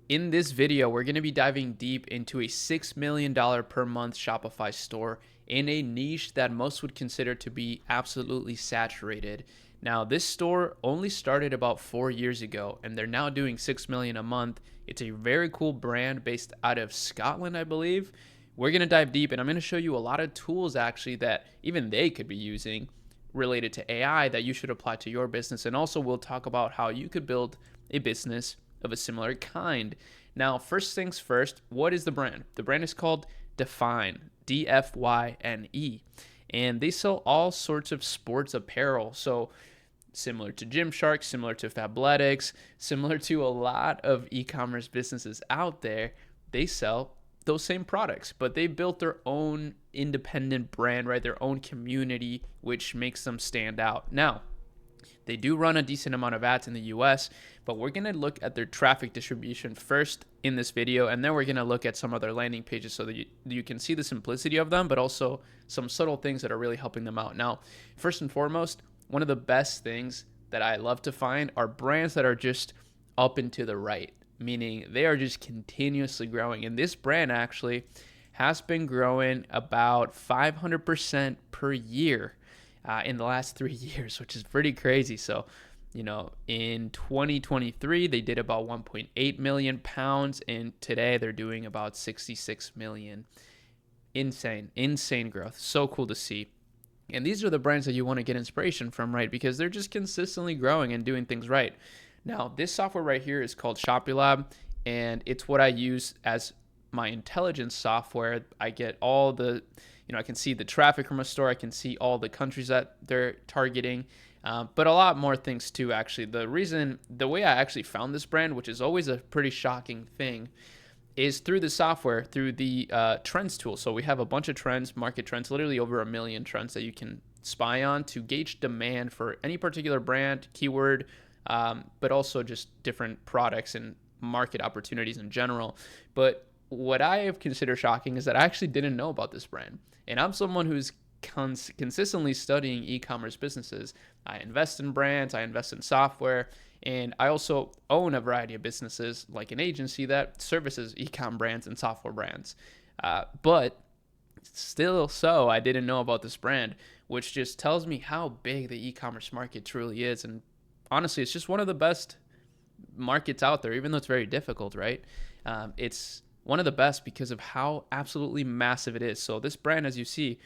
In this video, we're going to be diving deep into a $6 million per month Shopify store in a niche that most would consider to be absolutely saturated. Now, this store only started about 4 years ago, and they're now doing $6 million a month. It's a very cool brand based out of Scotland, I believe. We're going to dive deep, and I'm going to show you a lot of tools actually that even they could be using related to AI that you should apply to your business. And also, we'll talk about how you could build a business of a similar kind. Now, first things first, what is the brand? The brand is called Defyne, Defyne, and they sell all sorts of sports apparel. So, similar to Gymshark, similar to Fabletics, similar to a lot of e-commerce businesses out there, they sell those same products, but they built their own independent brand, right? Their own community, which makes them stand out. Now, they do run a decent amount of ads in the US, but we're going to look at their traffic distribution first in this video, and then we're going to look at some other landing pages so that you can see the simplicity of them, but also some subtle things that are really helping them out. Now, first and foremost, one of the best things that I love to find are brands that are just up and to the right, meaning they are just continuously growing. And this brand actually has been growing about 500% per year in the last 3 years, which is pretty crazy. So, in 2023, they did about 1.8 million pounds, and today they're doing about 66 million. Insane growth. So cool to see. And these are the brands that you want to get inspiration from, right? Because they're just consistently growing and doing things right. Now, this software right here is called Shopilab, and it's what I use as my intelligence software. I get all the, I can see the traffic from a store. I can see all the countries that they're targeting, but a lot more things too, actually. The way I actually found this brand, which is always a pretty shocking thing, is through the software, through the trends tool. So we have a bunch of trends, market trends, literally over 1 million trends that you can spy on to gauge demand for any particular brand, keyword, but also just different products and market opportunities in general. But what I have considered shocking is that I actually didn't know about this brand. And I'm someone who's consistently studying e-commerce businesses. I invest in brands, I invest in software, and I also own a variety of businesses like an agency that services e-com brands and software brands. But still so, I didn't know about this brand, which just tells me how big the e-commerce market truly is. And honestly, it's just one of the best markets out there, even though it's very difficult, right? It's one of the best because of how absolutely massive it is. So this brand, as you see,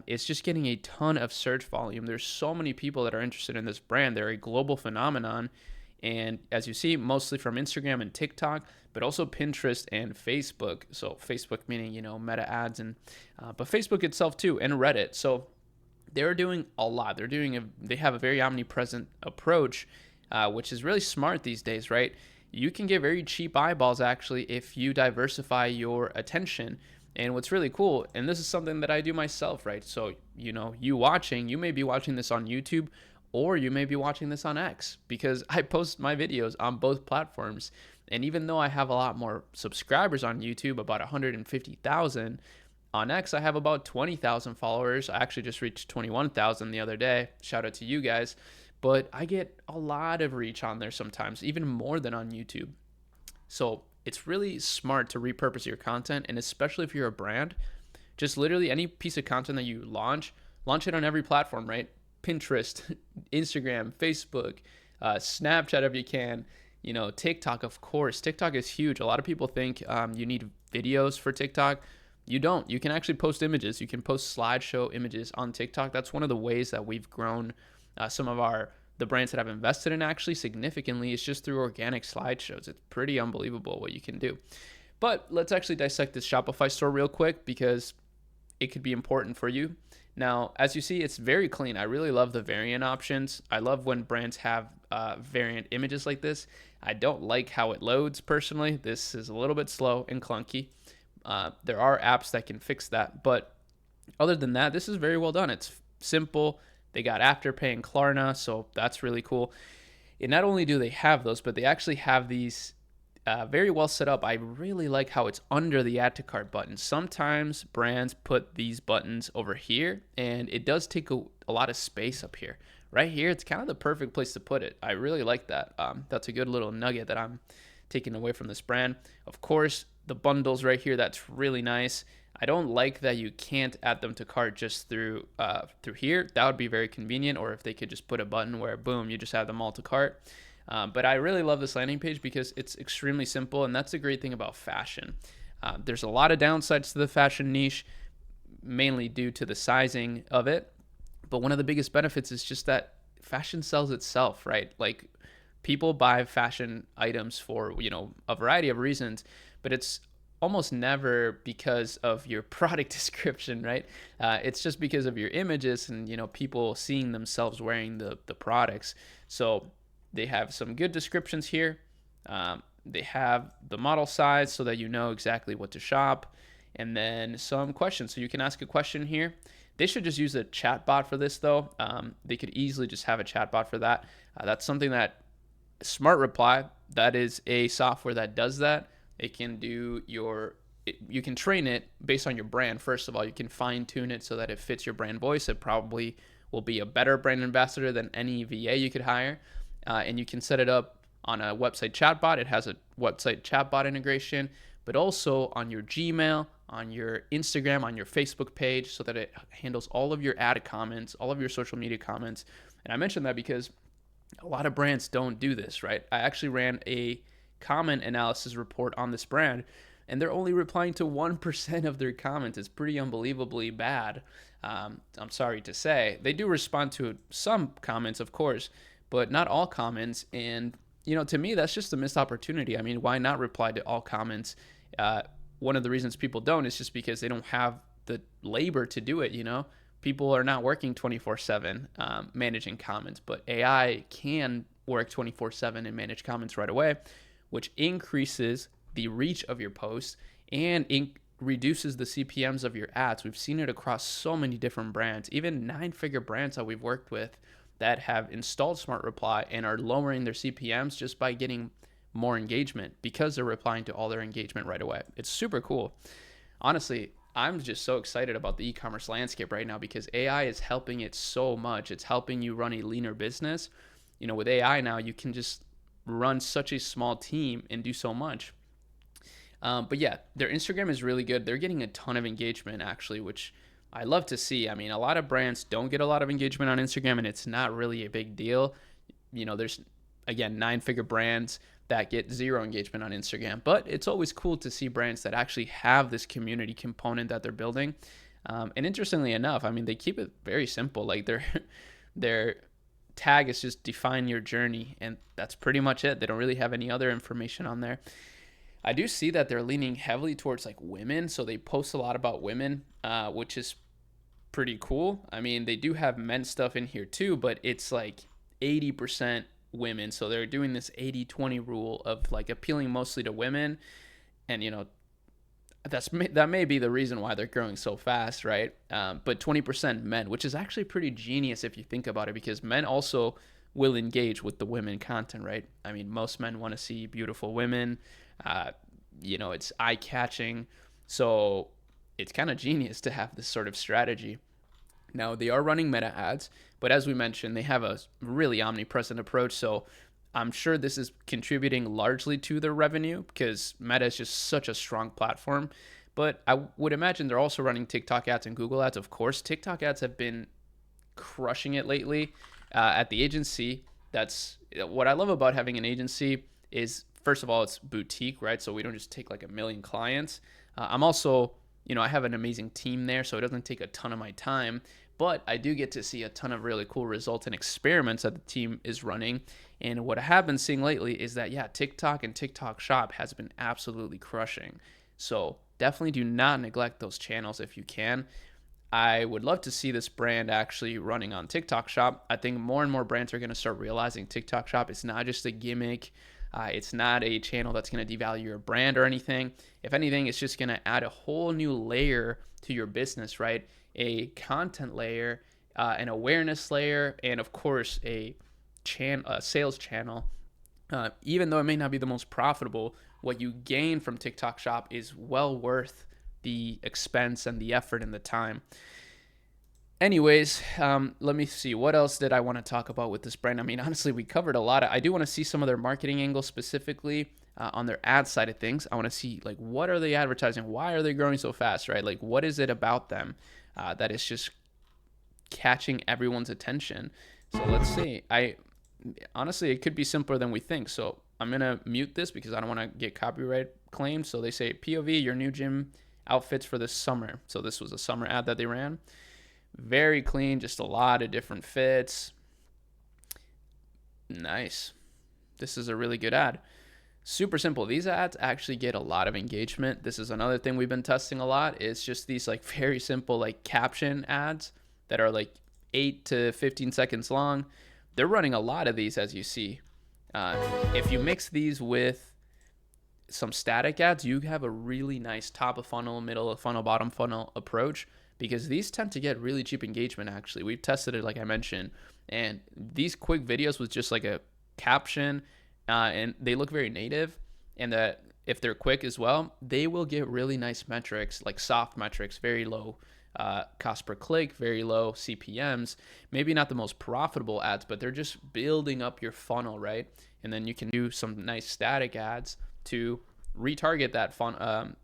it's just getting a ton of search volume. There's so many people that are interested in this brand. They're a global phenomenon. And as you see, mostly from Instagram and TikTok, but also Pinterest and Facebook. So Facebook meaning, Meta ads, and but Facebook itself too, and Reddit. So they're doing a lot. They have a very omnipresent approach, which is really smart these days, right? You can get very cheap eyeballs actually if you diversify your attention. And what's really cool, and this is something that I do myself, right? So, you may be watching this on YouTube, or you may be watching this on X, because I post my videos on both platforms. And even though I have a lot more subscribers on YouTube, about 150,000, on X, I have about 20,000 followers. I actually just reached 21,000 the other day. Shout out to you guys. But I get a lot of reach on there sometimes, even more than on YouTube. So it's really smart to repurpose your content, and especially if you're a brand, just literally any piece of content that you launch it on every platform, right? Pinterest, Instagram, Facebook, Snapchat if you can, TikTok, of course. TikTok is huge. A lot of people think you need videos for TikTok. You don't. You can actually post images. You can post slideshow images on TikTok. That's one of the ways that we've grown some of the brands that I've invested in actually significantly is just through organic slideshows. It's pretty unbelievable what you can do. But let's actually dissect this Shopify store real quick because it could be important for you. Now, as you see, it's very clean. I really love the variant options. I love when brands have variant images like this. I don't like how it loads personally. This is a little bit slow and clunky. There are apps that can fix that. But other than that, this is very well done. It's simple. They got Afterpay and Klarna, so that's really cool. And not only do they have those, but they actually have these very well set up. I really like how it's under the add to cart button. Sometimes brands put these buttons over here, and it does take a lot of space up here. Right here, it's kind of the perfect place to put it. I really like that. That's a good little nugget that I'm taken away from this brand. Of course, the bundles right here, that's really nice. I don't like that you can't add them to cart just through here. That would be very convenient, or if they could just put a button where boom, you just add them all to cart. But I really love this landing page because it's extremely simple, and that's the great thing about fashion. There's a lot of downsides to the fashion niche, mainly due to the sizing of it. But one of the biggest benefits is just that fashion sells itself, right? Like, people buy fashion items for, a variety of reasons, but it's almost never because of your product description, right? It's just because of your images and, people seeing themselves wearing the products. So they have some good descriptions here. They have the model size so that you know exactly what to shop, and then some questions. So you can ask a question here. They should just use a chat bot for this, though. They could easily just have a chat bot for that. That's something that Smart Reply, that is a software that does that. It can do you can train it based on your brand. First of all, you can fine tune it so that it fits your brand voice. It probably will be a better brand ambassador than any VA you could hire. And you can set it up on a website chatbot. It has a website chatbot integration, but also on your Gmail, on your Instagram, on your Facebook page, so that it handles all of your ad comments, all of your social media comments. And I mentioned that because a lot of brands don't do this, right? I actually ran a comment analysis report on this brand, and they're only replying to 1% of their comments. It's pretty unbelievably bad. I'm sorry to say. They do respond to some comments, of course, but not all comments. And, to me, that's just a missed opportunity. I mean, why not reply to all comments? One of the reasons people don't is just because they don't have the labor to do it, People are not working 24/7 managing comments, but AI can work 24/7 and manage comments right away, which increases the reach of your posts and reduces the CPMs of your ads. We've seen it across so many different brands, even 9-figure brands that we've worked with that have installed Smart Reply and are lowering their CPMs just by getting more engagement because they're replying to all their engagement right away. It's super cool. Honestly, I'm just so excited about the e-commerce landscape right now because AI is helping it so much. It's helping you run a leaner business. With AI now, you can just run such a small team and do so much. But yeah, their Instagram is really good. They're getting a ton of engagement, actually, which I love to see. I mean, a lot of brands don't get a lot of engagement on Instagram, and it's not really a big deal. There's, again, 9-figure brands that get zero engagement on Instagram. But it's always cool to see brands that actually have this community component that they're building. And interestingly enough, I mean, they keep it very simple. Like their tag is just define your journey, and that's pretty much it. They don't really have any other information on there. I do see that they're leaning heavily towards like women, so they post a lot about women, which is pretty cool. I mean, they do have men's stuff in here too, but it's like 80% women. So they're doing this 80-20 rule of like appealing mostly to women. And, that may be the reason why they're growing so fast, right? But 20% men, which is actually pretty genius if you think about it, because men also will engage with the women content, right? I mean, most men want to see beautiful women. It's eye-catching. So it's kind of genius to have this sort of strategy. Now, they are running meta ads, but as we mentioned, they have a really omnipresent approach. So I'm sure this is contributing largely to their revenue because Meta is just such a strong platform. But I would imagine they're also running TikTok ads and Google ads. Of course, TikTok ads have been crushing it lately. At the agency, that's what I love about having an agency is, first of all, it's boutique, right? So we don't just take like a million clients. I'm also, I have an amazing team there, so it doesn't take a ton of my time. But I do get to see a ton of really cool results and experiments that the team is running. And what I have been seeing lately is that, yeah, TikTok and TikTok Shop has been absolutely crushing. So definitely do not neglect those channels if you can. I would love to see this brand actually running on TikTok Shop. I think more and more brands are going to start realizing TikTok Shop is not just a gimmick. It's not a channel that's going to devalue your brand or anything. If anything, it's just going to add a whole new layer to your business, right? A content layer, an awareness layer, and of course a sales channel. Even though it may not be the most profitable, what you gain from TikTok Shop is well worth the expense and the effort and the time. Anyways, let me see. What else did I want to talk about with this brand? I mean, honestly, we covered a lot. I do want to see some of their marketing angles specifically. on their ad side of things. I want to see like what are they advertising? Why are they growing so fast, right? Like what is it about them that is just catching everyone's attention? So let's see. I honestly, it could be simpler than we think. So I'm gonna mute this because I don't want to get copyright claimed. So they say POV, your new gym outfits for this summer. So this was a summer ad that they ran. Very clean, just a lot of different fits. Nice. This is a really good ad. Super simple. These ads actually get a lot of engagement. This is another thing we've been testing a lot. It's just these like very simple like caption ads that are like 8 to 15 seconds long. They're running a lot of these, as you see. If you mix these with some static ads, you have a really nice top of funnel, middle of funnel, bottom funnel approach, because these tend to get really cheap engagement. Actually, we've tested it, like I mentioned, and these quick videos with just like a caption, and they look very native, and that if they're quick as well, they will get really nice metrics, like soft metrics, very low cost per click, very low CPMs, maybe not the most profitable ads, but they're just building up your funnel, right? And then you can do some nice static ads to retarget that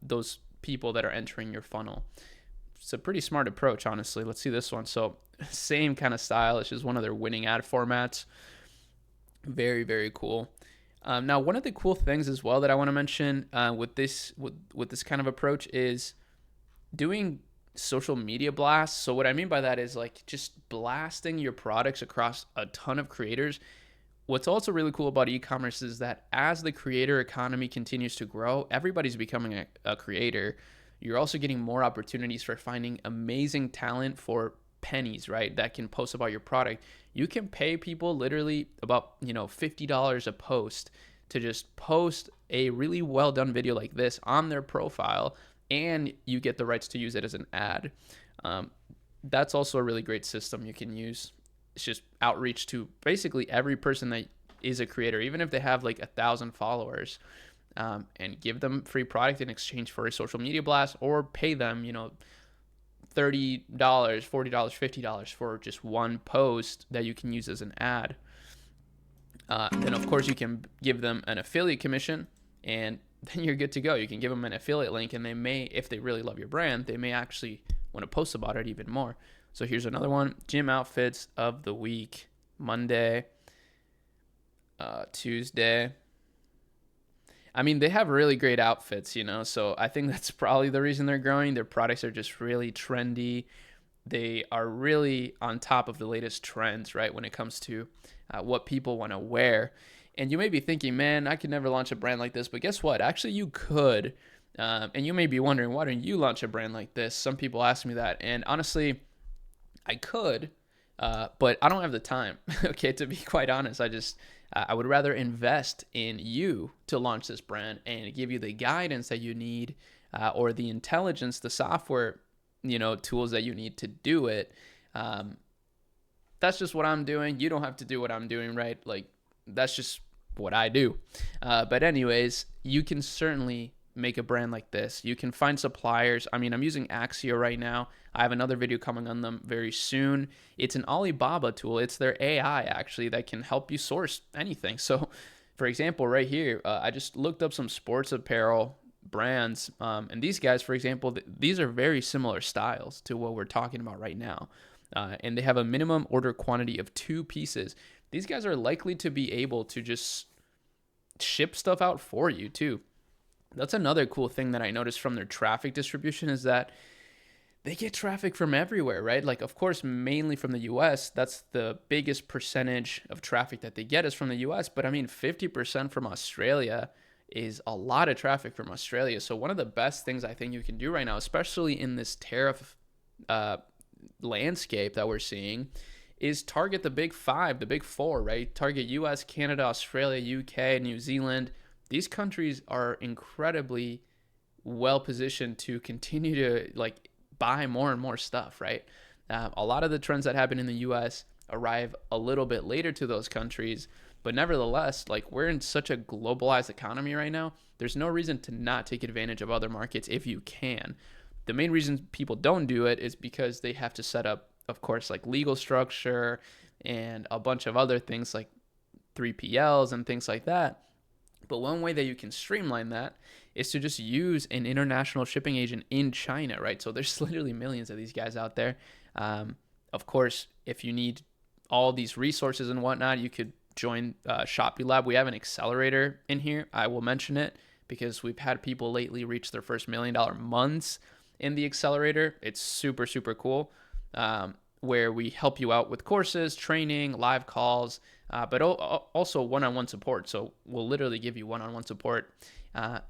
those people that are entering your funnel. It's a pretty smart approach, honestly. Let's see this one. So same kind of style. It's just one of their winning ad formats. Very, very cool. Now, one of the cool things as well that I want to mention with this kind of approach is doing social media blasts. So what I mean by that is like just blasting your products across a ton of creators. What's also really cool about e-commerce is that as the creator economy continues to grow, everybody's becoming a creator. You're also getting more opportunities for finding amazing talent for pennies, right? That can post about your product. You can pay people literally about, $50 a post to just post a really well done video like this on their profile, and you get the rights to use it as an ad. That's also a really great system you can use. It's just outreach to basically every person that is a creator, even if they have like 1,000 followers, and give them free product in exchange for a social media blast, or pay them, $30, $40, $50 for just one post that you can use as an ad. Then of course you can give them an affiliate commission, and then you're good to go. You can give them an affiliate link, and they may, if they really love your brand, they may actually want to post about it even more. So here's another one. Gym outfits of the week. Monday, Tuesday. I mean, they have really great outfits, so I think that's probably the reason they're growing. Their products are just really trendy. They are really on top of the latest trends, right, when it comes to what people want to wear. And you may be thinking, man, I could never launch a brand like this. But guess what? Actually, you could. And you may be wondering, why don't you launch a brand like this? Some people ask me that. And honestly, I could, but I don't have the time. Okay, to be quite honest, I would rather invest in you to launch this brand and give you the guidance that you need, or the intelligence, the software, tools that you need to do it. That's just what I'm doing. You don't have to do what I'm doing, right? Like, that's just what I do. But anyways, you can certainly make a brand like this. You can find suppliers. I mean, I'm using Axio right now. I have another video coming on them very soon. It's an Alibaba tool. It's their AI actually that can help you source anything. So for example, right here, I just looked up some sports apparel brands. And these guys, for example, these are very similar styles to what we're talking about right now. And they have a minimum order quantity of 2 pieces. These guys are likely to be able to just ship stuff out for you too. That's another cool thing that I noticed from their traffic distribution is that they get traffic from everywhere, right? Like, of course, mainly from the US. That's the biggest percentage of traffic that they get is from the US. But I mean, 50% from Australia is a lot of traffic from Australia. So one of the best things I think you can do right now, especially in this tariff landscape that we're seeing, is target the big 5, the big 4, right? Target US, Canada, Australia, UK, New Zealand. These countries are incredibly well positioned to continue to buy more and more stuff, right? A lot of the trends that happen in the US arrive a little bit later to those countries, but nevertheless, we're in such a globalized economy right now. There's no reason to not take advantage of other markets if you can. The main reason people don't do it is because they have to set up, of course, legal structure and a bunch of other things like 3PLs and things like that. But one way that you can streamline that is to just use an international shipping agent in China, right? So there's literally millions of these guys out there. Of course, if you need all these resources and whatnot, you could join Shopify. We have an accelerator in here. I will mention it because we've had people lately reach their first $1 million months in the accelerator. It's super, super cool. Where we help you out with courses, training, live calls, but also one-on-one support. So we'll literally give you one-on-one support,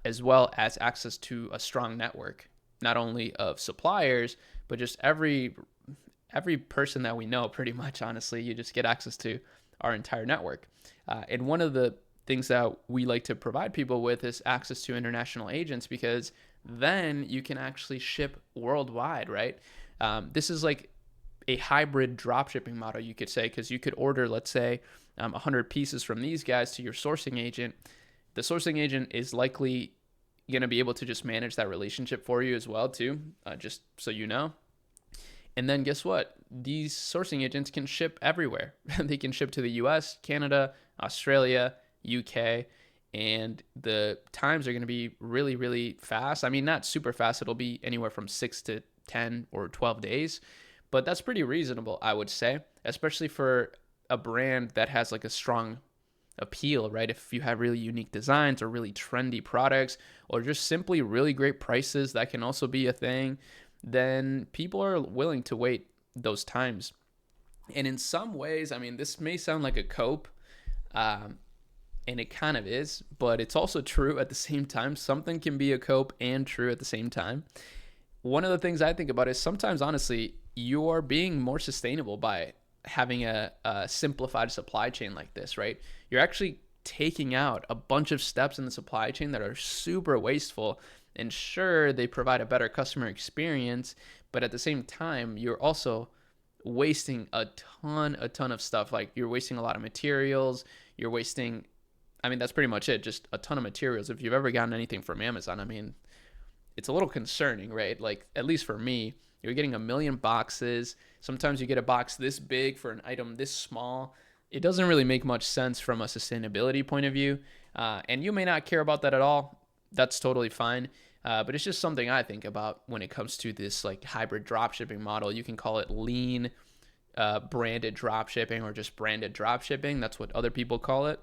as well as access to a strong network, not only of suppliers, but just every person that we know, pretty much. Honestly, you just get access to our entire network. And one of the things that we like to provide people with is access to international agents, because then you can actually ship worldwide, right? This is like a hybrid drop shipping model, you could say, because you could order, let's say, 100 pieces from these guys to your sourcing agent. The sourcing agent is likely going to be able to just manage that relationship for you as well, too, just so you know. And then guess what? These sourcing agents can ship everywhere. They can ship to the US, Canada, Australia, UK, and the times are going to be really, really fast. I mean, not super fast. It'll be anywhere from 6 to 10 or 12 days. But that's pretty reasonable, I would say, especially for a brand that has like a strong appeal, right? If you have really unique designs or really trendy products, or just simply really great prices, that can also be a thing, then people are willing to wait those times. And in some ways, I mean, this may sound like a cope, and it kind of is, but it's also true at the same time. Something can be a cope and true at the same time. One of the things I think about is sometimes, honestly, you're being more sustainable by having a simplified supply chain like this, right? You're actually taking out a bunch of steps in the supply chain that are super wasteful. And sure, they provide a better customer experience, but at the same time, you're also wasting a ton of stuff. Like, you're wasting a lot of materials. You're wasting, I mean, that's pretty much it. Just a ton of materials. If you've ever gotten anything from Amazon, I mean, it's a little concerning, right? Like, at least for me, you're getting a million boxes. Sometimes you get a box this big for an item this small. It doesn't really make much sense from a sustainability point of view. And you may not care about that at all. That's totally fine. But it's just something I think about when it comes to this like hybrid dropshipping model. You can call it lean branded dropshipping, or just branded dropshipping. That's what other people call it.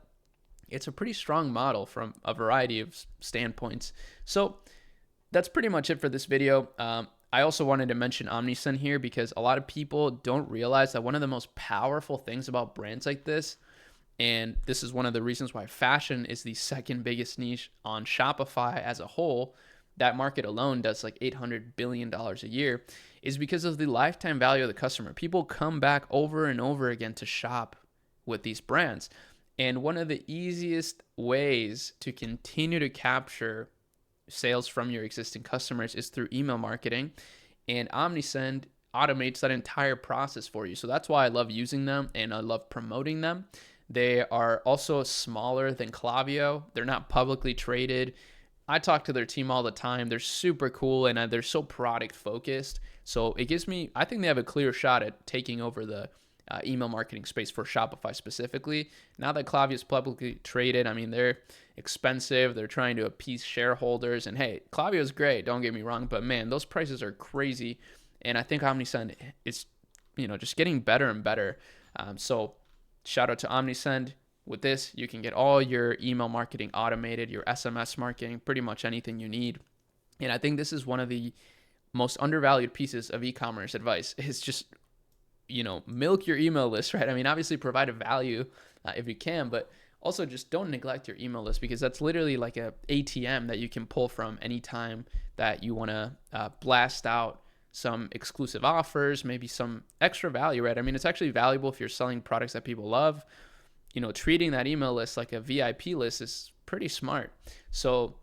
It's a pretty strong model from a variety of standpoints. So that's pretty much it for this video. I also wanted to mention Omnisend here because a lot of people don't realize that one of the most powerful things about brands like this, and this is one of the reasons why fashion is the second biggest niche on Shopify as a whole, that market alone does like $800 billion a year, is because of the lifetime value of the customer. People come back over and over again to shop with these brands. And one of the easiest ways to continue to capture sales from your existing customers is through email marketing, and Omnisend automates that entire process for you. So that's why I love using them and I love promoting them. They are also smaller than Klaviyo. They're not publicly traded. I talk to their team all the time. They're super cool and they're so product focused. So it gives me, I think they have a clear shot at taking over the email marketing space for Shopify specifically. Now that Klaviyo is publicly traded, I mean, they're expensive. They're trying to appease shareholders. And hey, Klaviyo is great, don't get me wrong, but man, those prices are crazy. And I think Omnisend is, just getting better and better. So shout out to Omnisend. With this, you can get all your email marketing automated, your SMS marketing, pretty much anything you need. And I think this is one of the most undervalued pieces of e-commerce advice. Is just milk your email list, right? I mean, obviously provide a value if you can, but also just don't neglect your email list, because that's literally like a ATM that you can pull from anytime that you want to blast out some exclusive offers, maybe some extra value, right? I mean, it's actually valuable if you're selling products that people love. Treating that email list like a VIP list is pretty smart. So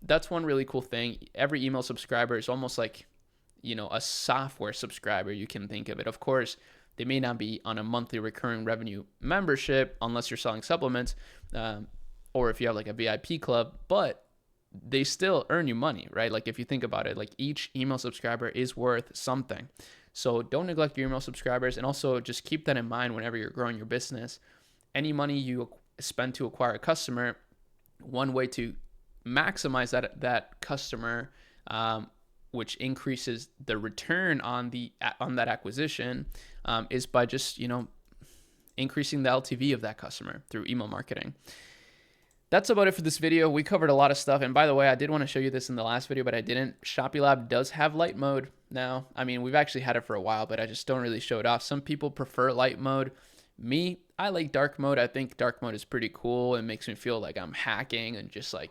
that's one really cool thing. Every email subscriber is almost like a software subscriber, you can think of it. Of course, they may not be on a monthly recurring revenue membership unless you're selling supplements, or if you have like a VIP club, but they still earn you money, right? Like, if you think about it, like, each email subscriber is worth something. So don't neglect your email subscribers, and also just keep that in mind whenever you're growing your business. Any money you spend to acquire a customer one way to maximize that customer, which increases the return on that acquisition, is by just increasing the LTV of that customer through email marketing. That's about it for this video. We covered a lot of stuff. And by the way, I did want to show you this in the last video, but I didn't. ShopiLab does have light mode now. I mean, we've actually had it for a while, but I just don't really show it off. Some people prefer light mode. Me, I like dark mode. I think dark mode is pretty cool. It makes me feel like I'm hacking and just like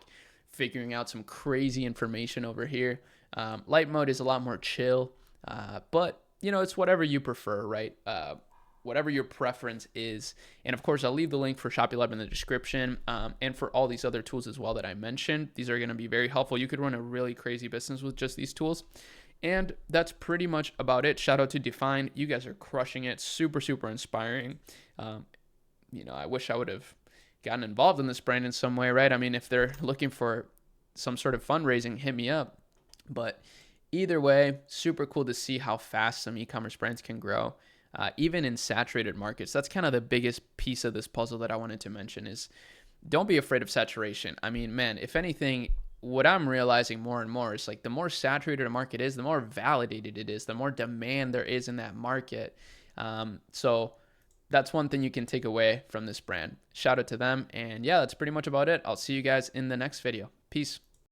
figuring out some crazy information over here. Light mode is a lot more chill, but it's whatever you prefer, right? Whatever your preference is. And of course, I'll leave the link for ShopiLab in the description, and for all these other tools as well that I mentioned. These are going to be very helpful. You could run a really crazy business with just these tools. And that's pretty much about it. Shout out to Define. You guys are crushing it. Super, super inspiring. I wish I would have gotten involved in this brand in some way, right? I mean, if they're looking for some sort of fundraising, hit me up. But either way, super cool to see how fast some e-commerce brands can grow. Even in saturated markets. That's kind of the biggest piece of this puzzle that I wanted to mention is don't be afraid of saturation. I mean, man, if anything, what I'm realizing more and more is like the more saturated a market is, the more validated it is, the more demand there is in that market. So that's one thing you can take away from this brand. Shout out to them. And yeah, that's pretty much about it. I'll see you guys in the next video. Peace.